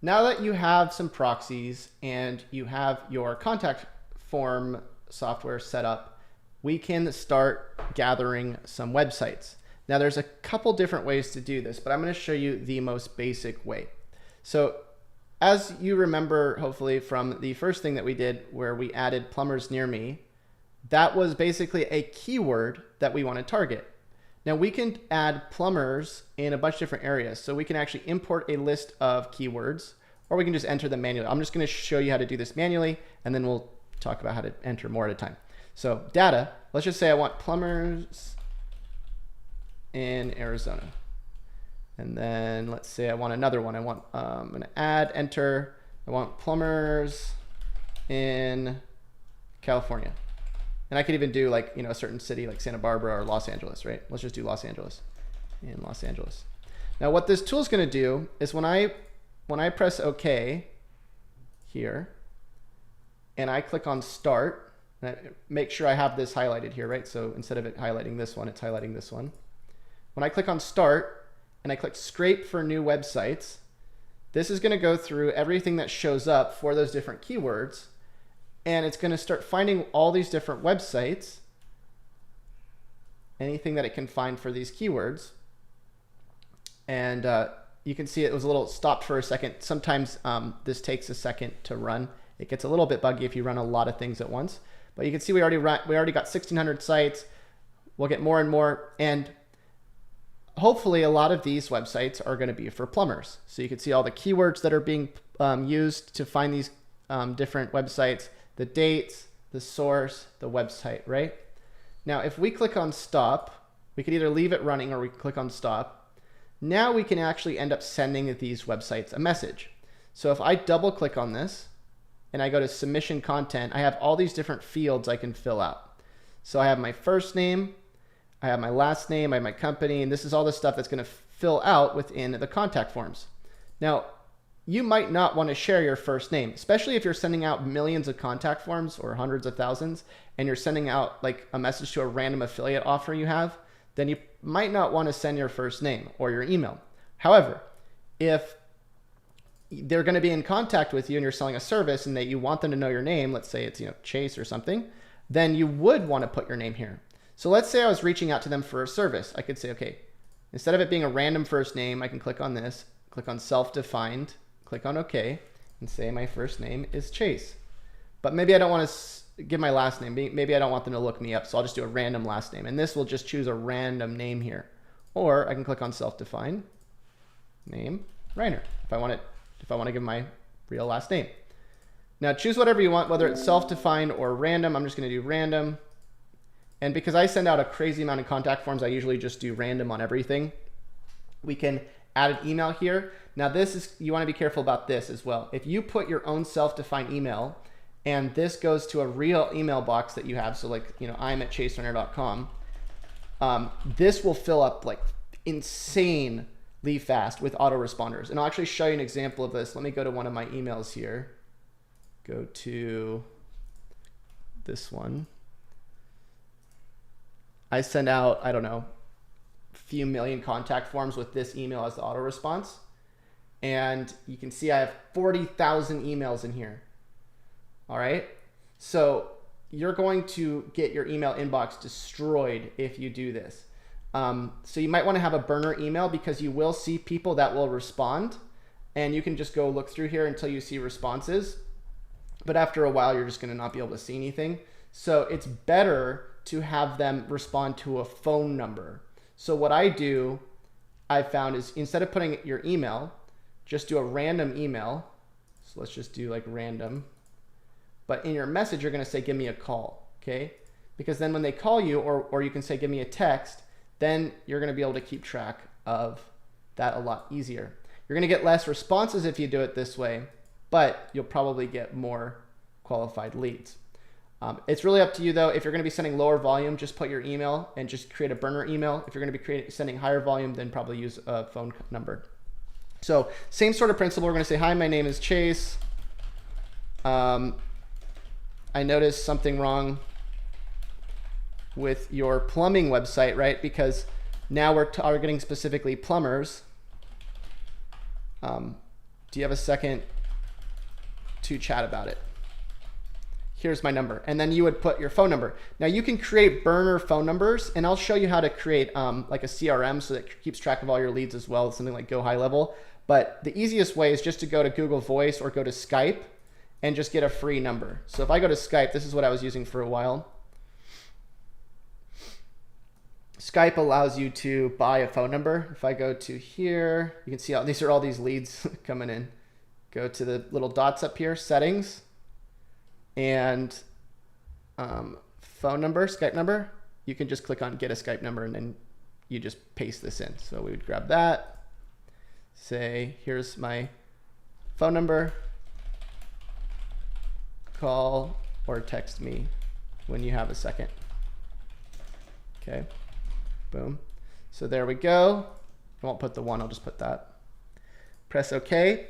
now that you have some proxies and you have your contact form software set up, we can start gathering some websites. Now there's a couple different ways to do this, but I'm going to show you the most basic way. So as you remember, hopefully, from the first thing that we did where we added plumbers near me, that was basically a keyword that we want to target. Now we can add plumbers in a bunch of different areas. So we can actually import a list of keywords, or we can just enter them manually. I'm just going to show you how to do this manually, and then we'll talk about how to enter more at a time. So data, let's just say I want plumbers in Arizona. And then let's say I want another one. I'm going to add, enter. I want plumbers in California. And I could even do like, a certain city like Santa Barbara or Los Angeles, right? Let's just do Los Angeles, in Los Angeles. Now what this tool is going to do is when I press OK here, and I click on start, and I make sure I have this highlighted here, right? So instead of it highlighting this one, it's highlighting this one. When I click on start and I click scrape for new websites, this is going to go through everything that shows up for those different keywords. And it's going to start finding all these different websites, anything that it can find for these keywords. And you can see it was a little stopped for a second. Sometimes this takes a second to run. It gets a little bit buggy if you run a lot of things at once. But you can see we already got 1,600 sites. We'll get more and more. And hopefully a lot of these websites are going to be for plumbers. So you can see all the keywords that are being used to find these different websites, the dates, the source, the website, right? Now, if we click on stop, we could either leave it running or we click on stop. Now we can actually end up sending these websites a message. So if I double click on this and I go to submission content, I have all these different fields I can fill out. So I have my first name, I have my last name, I have my company, and this is all the stuff that's going to fill out within the contact forms. Now, you might not want to share your first name, especially if you're sending out millions of contact forms or hundreds of thousands, and you're sending out like a message to a random affiliate offer you have, then you might not want to send your first name or your email. However, if they're going to be in contact with you and you're selling a service and that you want them to know your name, let's say it's Chase or something, then you would want to put your name here. So let's say I was reaching out to them for a service. I could say, okay, instead of it being a random first name, I can click on this, click on self-defined, click on OK, and say my first name is Chase. But maybe I don't want to give my last name. Maybe I don't want them to look me up, so I'll just do a random last name. And this will just choose a random name here. Or I can click on self-defined name, Reiner, if I want to give my real last name. Now choose whatever you want, whether it's self-defined or random. I'm just going to do random. And because I send out a crazy amount of contact forms, I usually just do random on everything. We can add an email here. Now you want to be careful about this as well. If you put your own self-defined email and this goes to a real email box that you have, so like, I'm at chasereiner.com, this will fill up like insanely fast with autoresponders. And I'll actually show you an example of this. Let me go to one of my emails here. Go to this one. I send out, I don't know, a few million contact forms with this email as the auto response. And you can see I have 40,000 emails in here. All right. So you're going to get your email inbox destroyed if you do this. So you might want to have a burner email because you will see people that will respond, and you can just go look through here until you see responses. But after a while, you're just going to not be able to see anything. So it's better to have them respond to a phone number. So what I found is instead of putting your email, just do a random email. So let's just do like random. But in your message, you're going to say, give me a call. Okay. Because then when they call you, or you can say, give me a text, then you're going to be able to keep track of that a lot easier. You're going to get less responses if you do it this way, but you'll probably get more qualified leads. It's really up to you though. If you're going to be sending lower volume, just put your email and just create a burner email. If you're going to be sending higher volume, then probably use a phone number. So same sort of principle. We're going to say, hi, my name is Chase. I noticed something wrong with your plumbing website, right? Because now we're targeting specifically plumbers Do you have a second to chat about it? Here's my number. And then you would put your phone number. Now you can create burner phone numbers, and I'll show you how to create like a CRM so that it keeps track of all your leads as well, something like Go High Level. But the easiest way is just to go to Google Voice or go to Skype and just get a free number. So if I go to Skype, this is what I was using for a while. Skype allows you to buy a phone number. If I go to here, you can see how these are all these leads coming in. Go to the little dots up here, settings, and phone number, Skype number. You can just click on get a Skype number, and then you just paste this in. So we would grab that, say, here's my phone number. Call or text me when you have a second. Okay. Boom. So there we go. I won't put the 1, I'll just put that. Press OK.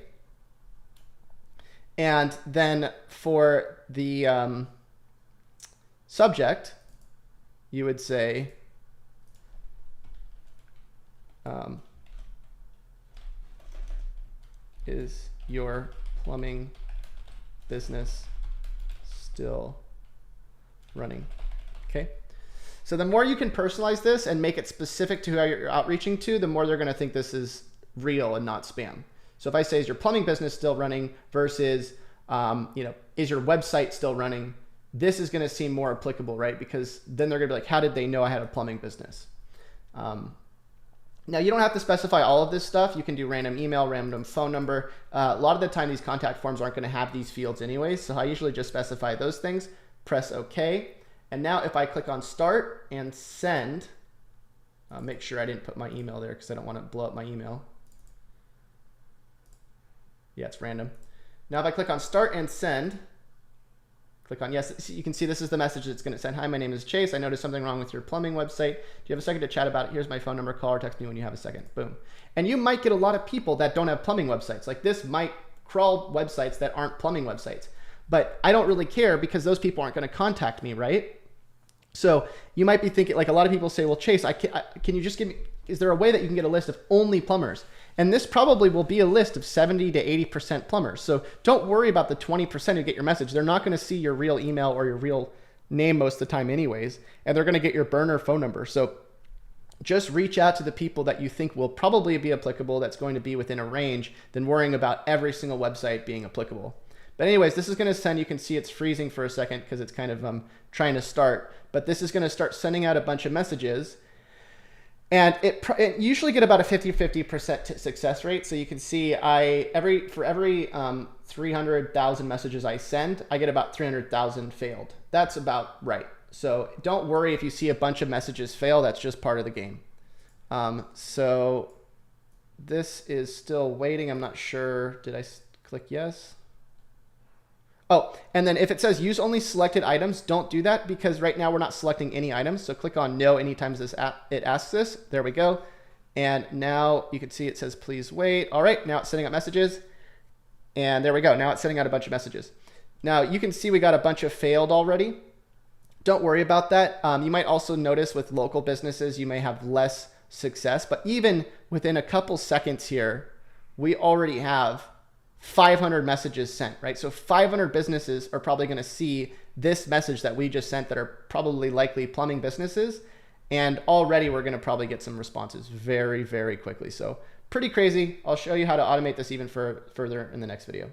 And then for the subject, you would say, is your plumbing business still running? Okay. So the more you can personalize this and make it specific to who you're outreaching to, the more they're going to think this is real and not spam. So if I say, is your plumbing business still running versus, is your website still running? This is going to seem more applicable, right? Because then they're going to be like, how did they know I had a plumbing business? Now you don't have to specify all of this stuff. You can do random email, random phone number. A lot of the time these contact forms aren't going to have these fields anyways. So I usually just specify those things, press OK. And now if I click on start and send, make sure I didn't put my email there because I don't want to blow up my email. Yeah, it's random. Now if I click on start and send, click on yes, you can see this is the message it's going to send. Hi, my name is Chase. I noticed something wrong with your plumbing website. Do you have a second to chat about it? Here's my phone number. Call or text me when you have a second. Boom. And you might get a lot of people that don't have plumbing websites. Like this might crawl websites that aren't plumbing websites. But I don't really care because those people aren't going to contact me, right? So you might be thinking, like a lot of people say, well, Chase, can you just give me, is there a way that you can get a list of only plumbers? And this probably will be a list of 70 to 80% plumbers. So don't worry about the 20% who get your message. They're not going to see your real email or your real name most of the time anyways, and they're going to get your burner phone number. So just reach out to the people that you think will probably be applicable, that's going to be within a range, than worrying about every single website being applicable. But anyways, this is going to send, you can see it's freezing for a second because it's kind of trying to start, but this is going to start sending out a bunch of messages. And it usually get about a 50-50% success rate. So you can see for every 300,000 messages I send, I get about 300,000 failed. That's about right. So don't worry if you see a bunch of messages fail, that's just part of the game. So this is still waiting. I'm not sure. Did I click yes? Oh, and then if it says use only selected items, don't do that because right now we're not selecting any items. So click on no anytime it asks this. There we go. And now you can see it says please wait. All right, now it's sending out messages. And there we go. Now it's sending out a bunch of messages. Now you can see we got a bunch of failed already. Don't worry about that. You might also notice with local businesses, you may have less success. But even within a couple seconds here, we already have 500 messages sent, right? So 500 businesses are probably going to see this message that we just sent that are probably likely plumbing businesses. And already we're going to probably get some responses very, very quickly. So pretty crazy. I'll show you how to automate this even further in the next video.